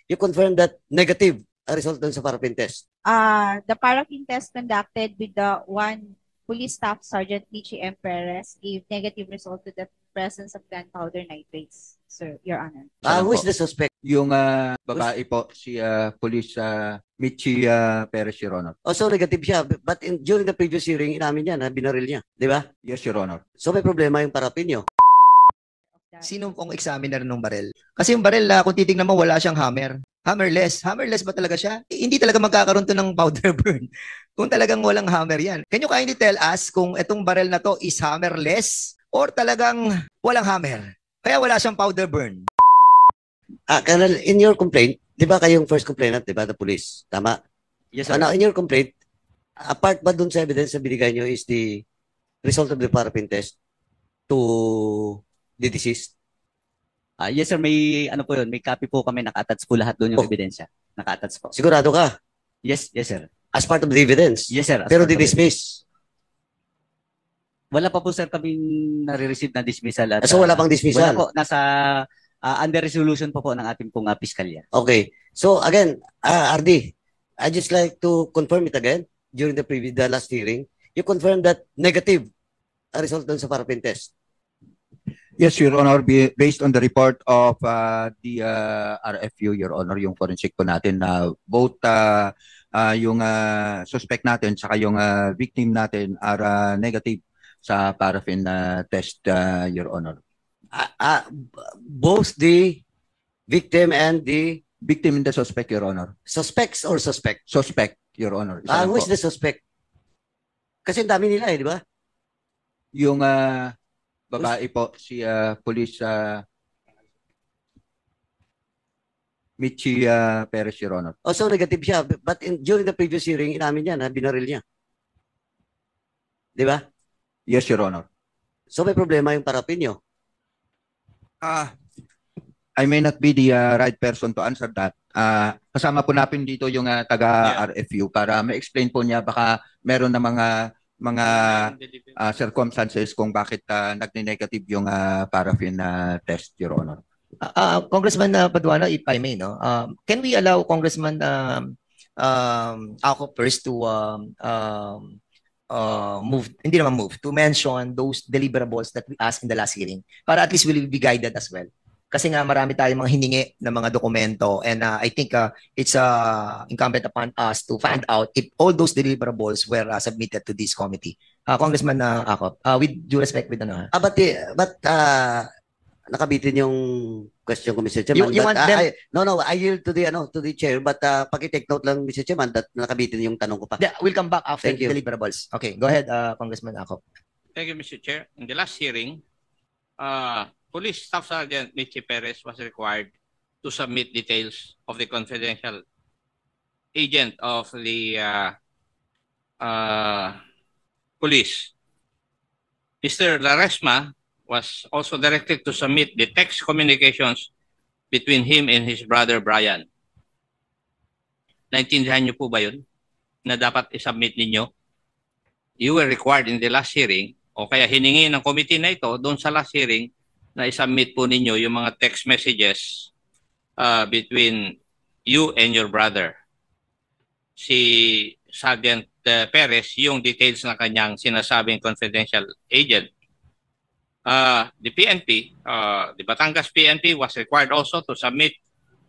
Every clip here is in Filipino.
you confirm that negative a result dun sa paraffin test. The paraffin test conducted with the one police staff sergeant Michi M. Perez gave negative result to the presence of gunpowder nitrates, sir, Your Honor. Who is the suspect? Yung babae po, si Police Michi Perez, Your Honor. Also negative siya, but during the previous hearing, inamin niya na binaril niya, di ba? Yes, Your Honor. So may problema yung paraffin niyo. Sino pong examiner ng barel? Kasi yung barel, kung titignan mo, wala siyang hammer. Hammerless. Hammerless ba talaga siya? Hindi talaga magkakaroon to ng powder burn. Kung talagang walang hammer yan. Can you kindly tell us kung itong barel na to is hammerless or talagang walang hammer? Kaya wala siyang powder burn. Colonel, in your complaint, di ba kayong first complainant, di ba, the police? Tama? Yes, sir. Now, in your complaint, apart ba dun sa evidence na binigay nyo is the result of the paraffin test to the deceased? Yes sir, may ano po yun, may copy po kami, naka-attach po lahat doon yung ebidensya. Naka-attach po. Sigurado ka? Yes sir. As part of the evidence? Yes sir. Pero di-dismiss? Wala pa po sir kaming nare-receive na dismissal. At, so wala pang dismissal? Wala po, nasa under resolution po ng ating pong piskalya. Okay. So again, RD, I just like to confirm it again during the last hearing. You confirmed that negative a result dun sa paraffin test? Yes, Your Honor, based on the report of the RFU, Your Honor, yung forensic po natin na both yung suspect natin saka yung victim natin are negative sa paraffin test, Your Honor. Both the victim and the victim and the suspect, Your Honor. Suspects or suspect? Suspect, Your Honor. Who is the suspect? Kasi ang dami nila di ba? Yung babae po, si Police Michi Perez, Your Honor. Also negative siya, but during the previous hearing, inamin niya na binaril niya. Di ba? Yes, Your Honor. So may problema yung paraffin niyo? I may not be the right person to answer that. Kasama po natin dito yung taga-RFU para ma-explain po niya baka meron na mga circumstances kung bakit nagne-negative yung paraffin test, Your Honor. Congressman Paduano, if I may, no? Can we allow Congressman Ako first to to mention those deliverables that we asked in the last hearing para at least we'll be guided as well. Kasi nga marami tayong mga hiningi na mga dokumento and I think it's incumbent upon us to find out if all those deliverables were submitted to this committee. Congressman Ako, with due respect with ano. But nakabitin yung question ko, Mr. Chairman. I yield to the chair, but paki-take note lang, Mr. Chairman, that nakabitin yung tanong ko pa. Yeah, we'll come back after the deliverables. Okay, go ahead, Congressman Ako. Thank you, Mr. Chair. In the last hearing, Police Staff Sergeant Michi Perez was required to submit details of the confidential agent of the police. Mr. Laresma was also directed to submit the text communications between him and his brother Brian. Naintindihan niyo po ba yun? Na dapat isubmit ninyo? You were required in the last hearing o kaya hiningi ng committee na ito doon sa last hearing na isubmit po ninyo yung mga text messages between you and your brother. Si Sergeant Perez, yung details ng kanyang sinasabing confidential agent. The PNP, the Batangas PNP was required also to submit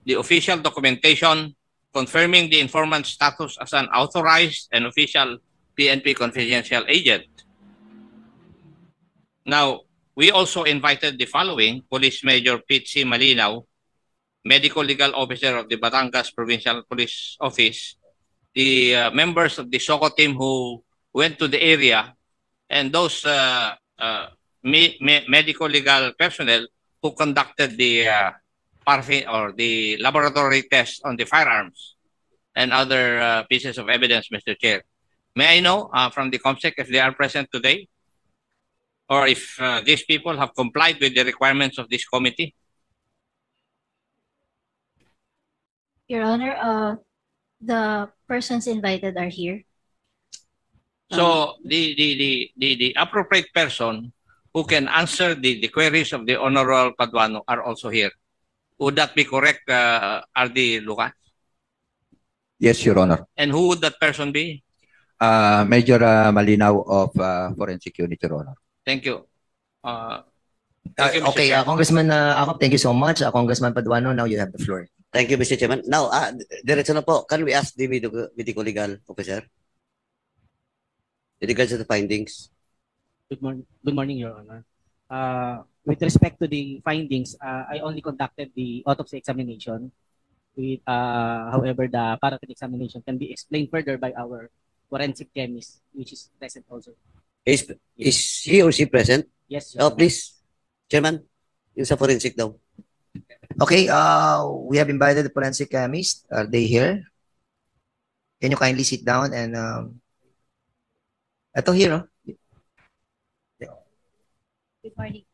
the official documentation confirming the informant's status as an authorized and official PNP confidential agent. Now, we also invited the following: Police Major Pete C. Malinaw, Medical Legal Officer of the Batangas Provincial Police Office, the members of the SOCO team who went to the area, and those medical legal personnel who conducted the paraffin or the laboratory test on the firearms and other pieces of evidence, Mr. Chair. May I know from the COMSEC if they are present today? Or if these people have complied with the requirements of this committee? Your Honor, the persons invited are here. So the appropriate person who can answer the queries of the Honorable Paduano are also here, Would that be correct, RD Lucas? Yes, Your Honor. And who would that person be? Major Malinaw of Forensic Unit, Your Honor. Thank you. Thank you, Mr. Okay, Chair. Congressman Acop, thank you so much. Congressman Paduano, now you have the floor. Thank you, Mr. Chairman. Now, diretso na po. Can we ask the medical legal officer? With regards to the findings. Good morning, Your Honor. With respect to the findings, I only conducted the autopsy examination. However, the paraffin examination can be explained further by our forensic chemist, which is present also. Is he or she present? Yes, Your Oh, Honor. please. Chairman, yung sa forensic daw. Okay, we have invited the forensic chemist. Are they here? Can you kindly sit down and ito here, oh. Good morning.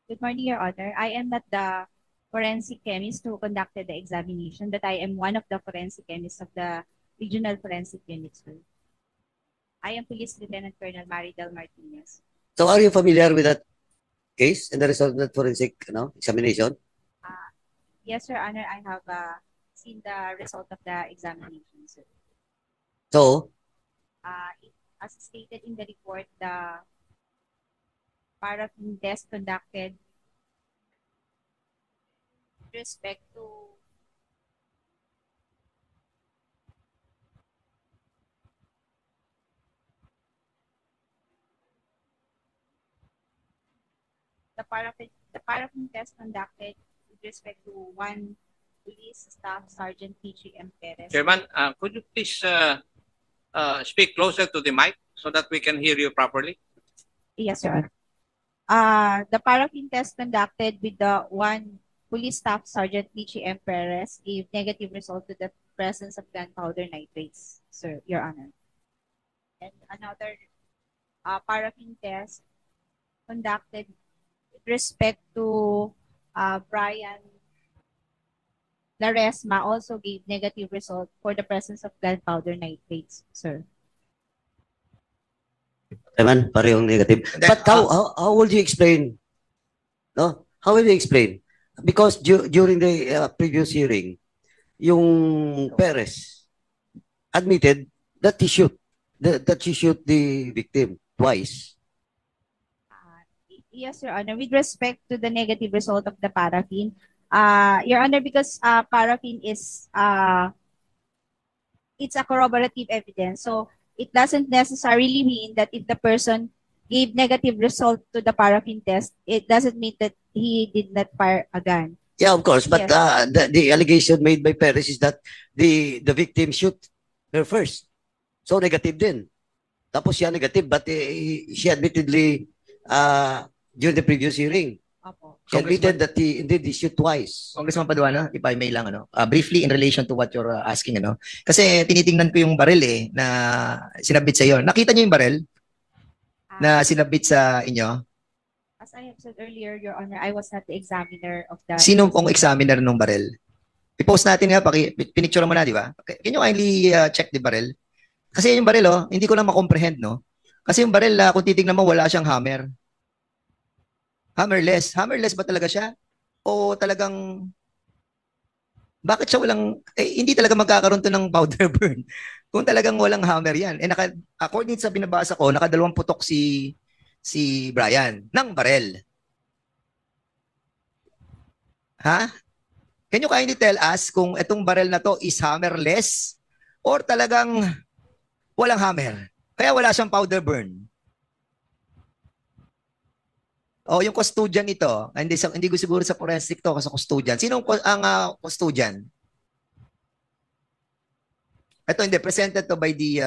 Good morning, Your Honor. I am not the forensic chemist who conducted the examination, but I am one of the forensic chemists of the Regional Forensic Unit, sir. I am Police Lieutenant Colonel Maridel Martinez. So are you familiar with that case and the result of that forensic examination? Yes, Your Honor, I have seen the result of the examination, sir. So, As stated in the report, the paraffin test conducted with respect to the paraffin test conducted with respect to one police staff sergeant P.G. M. Perez. Chairman, could you please speak closer to the mic so that we can hear you properly? Yes, Your Honor. The paraffin test conducted with the one police staff sergeant P.G. M. Perez gave negative result to the presence of gunpowder nitrates, sir, Your Honor. And another paraffin test conducted with respect to Brian Laresma also gave negative result for the presence of gunpowder nitrates, sir. Chairman, parehong negative. But how would you explain? No? How will you explain? Because during the previous hearing, yung Perez admitted that he shoot the victim twice. Yes, Your Honor. With respect to the negative result of the paraffin, Your Honor, because paraffin is it's a corroborative evidence, so it doesn't necessarily mean that if the person gave negative result to the paraffin test, it doesn't mean that he did not fire a gun. Yeah, of course. But Yes. the allegation made by Perez is that the victim shoot her first. So negative din. Tapos siya negative, but she admittedly during the previous hearing, Opo. she admitted that he shoot twice. Congressman Paduano, if I may lang, briefly in relation to what you're asking, kasi tinitingnan ko yung baril na sinabit sa iyo. Nakita niyo yung baril na sinabit sa inyo? As I have said earlier, Your Honor, I was not the examiner of the... Sino pong examiner ng baril? I-post natin nga, pinicture mo na, di ba? Okay. Can you kindly check the baril? Kasi yung baril, hindi ko na ma-comprehend, no? Kasi yung baril, kung titignan mo, wala siyang hammer. Hammerless. Hammerless ba talaga siya? O talagang... Bakit siya walang... hindi talaga magkakaroon to ng powder burn. Kung talagang walang hammer yan. According sa binabasa ko, nakadalawang putok si Brian ng barel. Ha? Can you kindly tell us kung itong barel na to is hammerless or talagang walang hammer? Kaya wala siyang powder burn. O yung custodian nito, hindi ko siguro sa forensic to kasi custodian. Sino ang custodian? Ito hindi presented to by the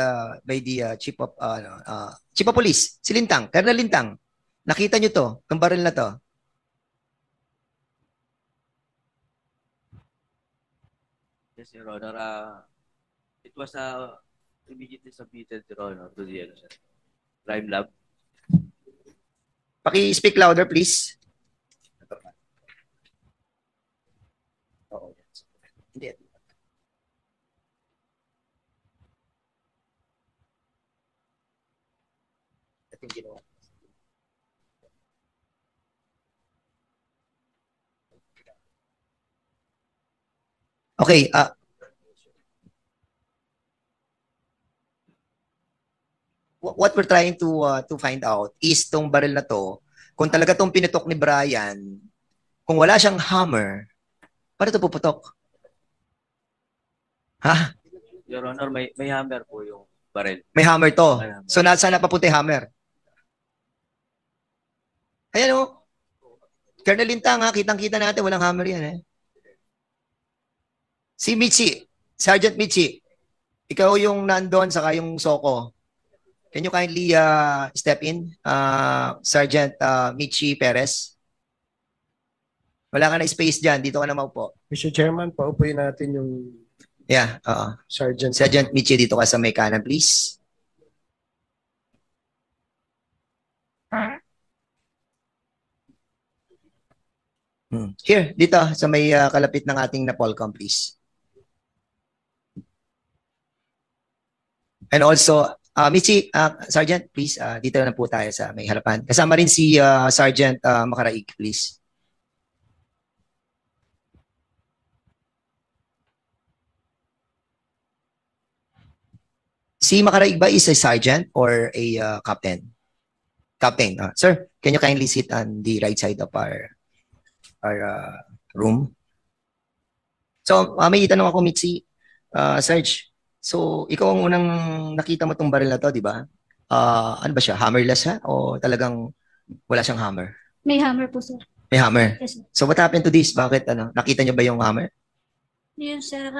chief of police, si Lintang, Colonel Lintang. Nakita niyo to, yung baril na to. Yes, Your Honor. It was immediately submitted, Your Honor, to the crime lab. Paki-speak louder, please. Oo, yes. Hindi. Ito yung ginawa. Okay, what we're trying to find out is tong baril na to, kung talaga tong pinutok ni Brian, kung wala siyang hammer, paano ito puputok? Ha? Your Honor, may hammer po yung baril. May hammer to. May hammer. So, saan napapunta yung hammer? Ayan o. Colonel Lintang, ha? Kitang-kita natin, walang hammer yan, eh. Si Michi, Sergeant Michi, ikaw yung nandun, saka yung Soko. Can you kindly step in, Sergeant Michi Perez? Wala ka na space dyan. Dito ka na maupo. Mr. Chairman, paupuin natin yung Yeah, Sergeant. Sergeant Michi, dito ka sa may kanan, please. Here, dito, sa may kalapit ng ating Napolcom, please. And also, Michi, Sergeant, please, dito na po tayo sa may harapan. Kasama rin si Sergeant Makaraig, please. Si Makaraig ba is a sergeant or a captain? Captain. Sir, can you kindly sit on the right side of our room? So, may itanong ako, Mitzi. Sarge, so ikaw ang unang nakita mo tong baril na to, di ba? Ano ba siya? Hammerless ha? O talagang wala siyang hammer? May hammer po, sir. May hammer? Yes, sir. So what happened to this? Bakit nakita niyo ba yung hammer? Yun, sir.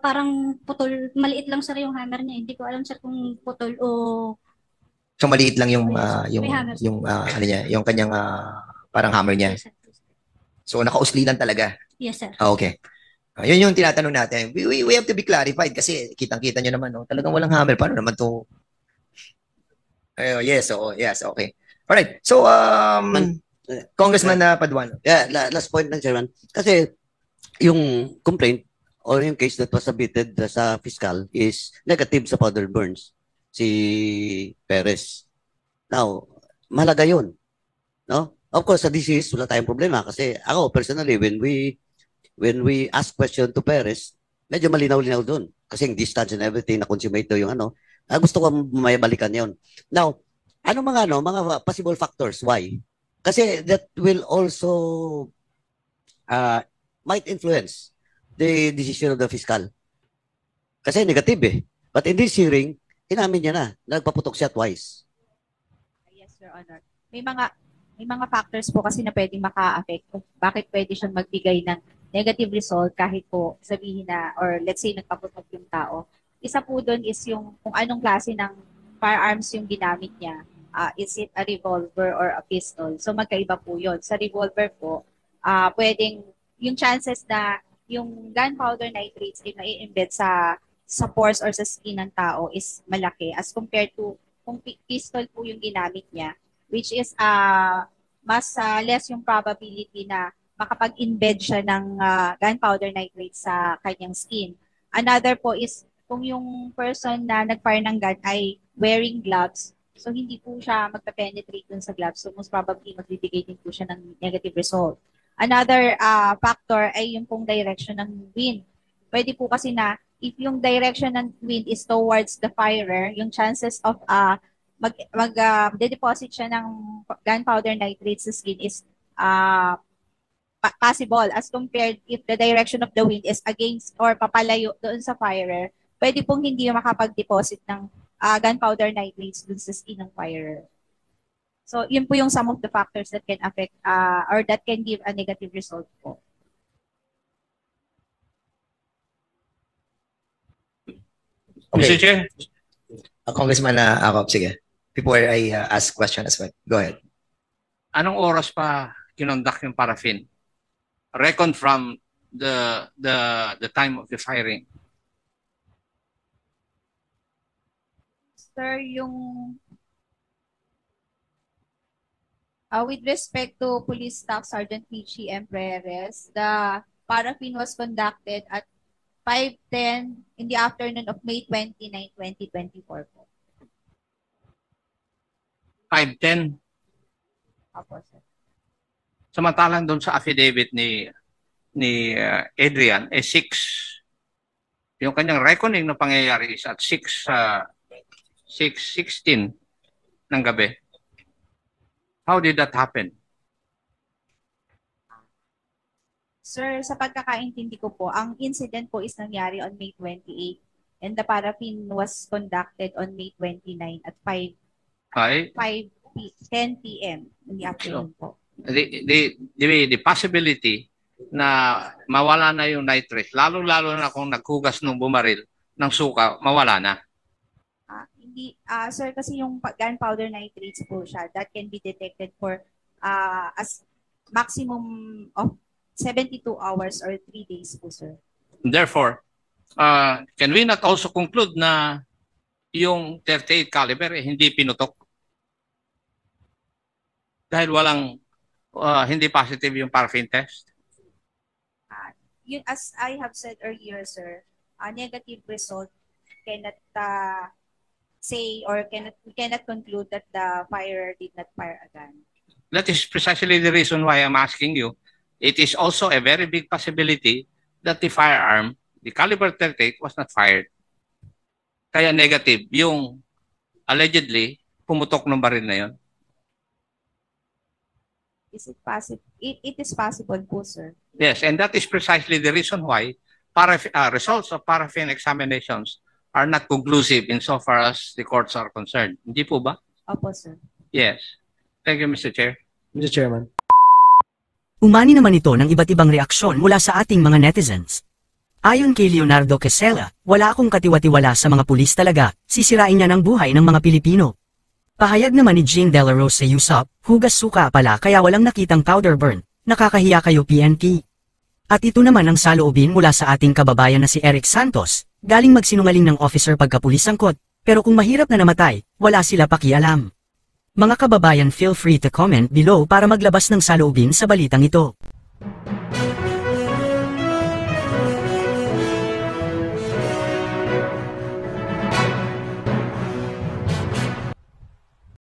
Parang putol. Maliit lang, sir, yung hammer niya. Hindi ko alam, sir, kung putol o... So maliit lang yung May hammer. ano niya, yung kanyang parang hammer niya. Yes, sir. So nakauslilan talaga. Yes, sir. Okay. Yun yung tinatanong natin. We have to be clarified kasi kitang-kita nyo naman, no? Talagang walang hammer. Paano naman to? Yes, okay. Alright. So, Congressman Paduano. Yeah, last point lang, Chairman. Kasi yung complaint or yung case that was submitted sa fiscal is negative sa powder burns, si Perez. Now, mahalaga yun. No? Of course, sa disease, wala tayong problema kasi ako, personally, when we ask question to Perez, medyo malinaw-linaw doon. Kasi yung distance and everything, na-consummate yung gusto ko may balikan yon. Now, mga possible factors, why? Kasi that will also might influence the decision of the fiscal. Kasi negative eh. But in this hearing, inamin niya na, nagpaputok siya twice. Yes, Your Honor. May mga factors po kasi na pwedeng maka-affect kung bakit pwede siyang magbigay ng negative result kahit po sabihin na, or let's say nagpaputok yung tao. Isa po doon is yung kung anong klase ng firearms yung ginamit niya. Is it a revolver or a pistol? So magkaiba po yun. Sa revolver po, pwedeng yung chances na yung gunpowder nitrates ay mai-embed sa pores or sa skin ng tao is malaki as compared to kung pistol po yung ginamit niya, which is mas less yung probability na makapag-embed siya ng gunpowder nitrate sa kanyang skin. Another po is kung yung person na nag-fire ng gun ay wearing gloves, so hindi po siya magpa-penetrate dun sa gloves, so most probably magbibigay din po siya ng negative result. Another factor ay yung pong direction ng wind. Pwede po kasi na if yung direction ng wind is towards the firer, yung chances of mag-deposit siya ng gunpowder nitrate sa skin is possible as compared if the direction of the wind is against or papalayo doon sa firer, pwede pong hindi makapag-deposit ng gunpowder nitrates doon sa skin ng firer. So, yun po yung some of the factors that can affect or that can give a negative result po. Okay. Mr. Chair, Congressman Akop, sige. Before I ask question as well. Go ahead. anong oras pa kinonduct yung paraffin? Reckon from the time of the firing. Sir, yung with respect to Police Staff Sergeant Michi M. Perez, the paraffin was conducted at 5:10 in the afternoon of May 29, 2024 po. 5:10. Apo, sir. Samantalang doon sa affidavit ni Adrian, 6 yung kanyang reckoning na pangyayari is at 6:16 ng gabi. How did that happen? Sir, sa pagkakaintindi ko po, ang incident po is nangyari on May 28 and the paraffin was conducted on May 29 at 10 p.m. in the afternoon po. The possibility na mawala na yung nitrate, lalo-lalo na kung naghugas nung bumaril ng suka, mawala na. Sir, kasi yung gunpowder nitrates po siya, that can be detected for as maximum of 72 hours or 3 days po, sir. Therefore, can we not also conclude na yung 38 caliber hindi pinutok? Dahil walang hindi positive yung paraffin test? As I have said earlier, sir, a negative result cannot say or we cannot conclude that the firer did not fire a gun. That is precisely the reason why I'm asking you. It is also a very big possibility that the firearm, the caliber 38, was not fired. Kaya negative yung allegedly pumutok ng baril na yon. Is it possible? It is possible po, sir. Yes, and that is precisely the reason why results of paraffin examinations are not conclusive insofar as the courts are concerned. Hindi po ba? Opo, sir. Yes. Thank you, Mr. Chair. Mr. Chairman. Umani naman ito ng iba't ibang reaksyon mula sa ating mga netizens. Ayon kay Leonardo Quesela, wala akong katiwatiwala sa mga pulis talaga, sisirain niya ng buhay ng mga Pilipino. Pahayag naman ni Jean De La Rosa Yusop, hugas suka pala kaya walang nakitang powder burn, nakakahiya kayo PNP. At ito naman ang saloobin mula sa ating kababayan na si Eric Santos, galing magsinungaling ng officer pagkapulis sangkot, pero kung mahirap na namatay, wala sila pakialam. Mga kababayan, feel free to comment below para maglabas ng saloobin sa balitang ito.